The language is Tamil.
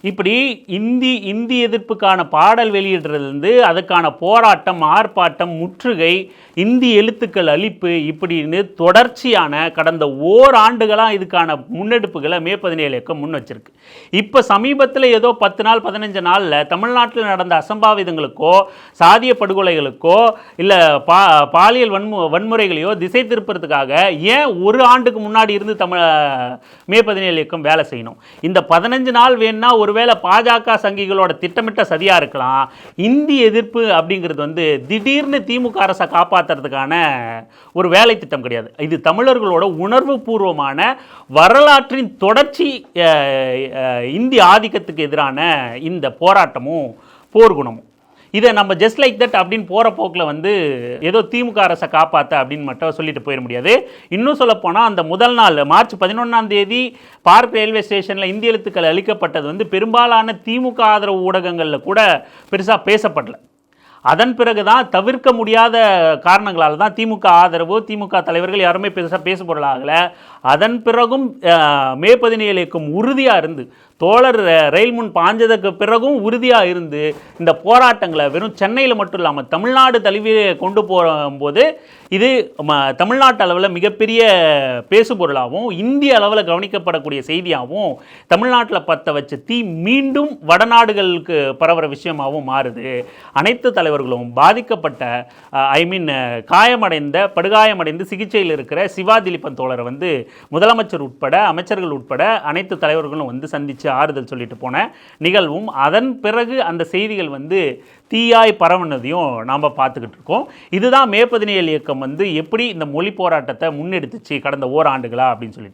இப்படி இந்தி எதிர்ப்புக்கான பாடல் வெளியிடுறதுலேருந்து அதுக்கான போராட்டம், ஆர்ப்பாட்டம், முற்றுகை, இந்தி எழுத்துக்கள் அழிப்பு இப்படின்னு தொடர்ச்சியான கடந்த ஓராண்டுகளாக இதுக்கான முன்னெடுப்புகளை மே 17 இயக்கம் முன் வச்சிருக்கு. இப்போ சமீபத்தில் ஏதோ 10 நாள் 15 நாளில் தமிழ்நாட்டில் நடந்த அசம்பாவிதங்களுக்கோ சாதிய படுகொலைகளுக்கோ இல்லை பாலியல் வன்முறைகளையோ திசை திருப்புறதுக்காக ஏன் ஒரு ஆண்டுக்கு முன்னாடி இருந்து மே 17 இயக்கம் வேலை செய்யணும்? இந்த 15 நாள் வேணும்னா ஒருவேளை பாஜக சங்கிகளோட திட்டமிட்ட சதியாக இருக்கலாம். இந்தி எதிர்ப்பு அப்படிங்கிறது திடீர்னு திமுக அரசை காப்பாற்றுறதுக்கான ஒரு வேலை திட்டம் கிடையாது. இது தமிழர்களோட உணர்வு பூர்வமான வரலாற்றின் தொடர்ச்சி. இந்தி ஆதிக்கத்துக்கு எதிரான இந்த போராட்டமும் போர்க்குணமும் இதை நம்ம ஜஸ்ட் லைக் தட் அப்படின்னு போகிற போக்கில் ஏதோ திமுக அரசை காப்பாற்ற அப்படின்னு மட்டும் சொல்லிட்டு போயிட முடியாது. இன்னும் சொல்லப்போனால் அந்த முதல் நாள் மார்ச் 11ஆம் தேதி பார்க் ரயில்வே ஸ்டேஷனில் இந்திய எழுத்துக்கள் அளிக்கப்பட்டது பெரும்பாலான திமுக ஆதரவு ஊடகங்களில் கூட பெருசாக பேசப்படலை. அதன் பிறகு தான் தவிர்க்க முடியாத காரணங்களால் தான் திமுக ஆதரவு, திமுக தலைவர்கள் யாருமே பெருசாக பேச பொருளாகலை. அதன் பிறகும் மே 17 இயக்கம் உறுதியாக இருந்து தோழர் ரயில் முன் பாஞ்சதுக்கு பிறகும் உறுதியாக இருந்து இந்த போராட்டங்களை வெறும் சென்னையில் மட்டும் இல்லாமல் தமிழ்நாடு தழுவி கொண்டு போகும்போது இது தமிழ்நாட்டு அளவில் மிகப்பெரிய பேசுபொருளாகவும் இந்திய அளவில் கவனிக்கப்படக்கூடிய செய்தியாகவும் தமிழ்நாட்டில் பற்ற வச்ச தீ மீண்டும் வடநாடுகளுக்கு பரவுற விஷயமாகவும் மாறுது. அனைத்து தலைவர்களும் பாதிக்கப்பட்ட படுகாயமடைந்து சிகிச்சையில் இருக்கிற சிவா திலீபன் தோழரை முதலமைச்சர் உட்பட அமைச்சர்கள் உட்பட அனைத்து தலைவர்களும் சந்தித்து ஆறுதல் சொல்லிட்டு போன நிகழ்வும் அதன் பிறகு அந்த செய்திகள் தீயாய் பரவுனதையும் நாம் பார்த்துக்கிட்டு இருக்கோம். இதுதான் மே 17 இயக்கம் எப்படி இந்த மொழி போராட்டத்தை முன்னெடுத்துச்சு கடந்த ஓராண்டுகளா அப்படின்னு சொல்லிட்டு.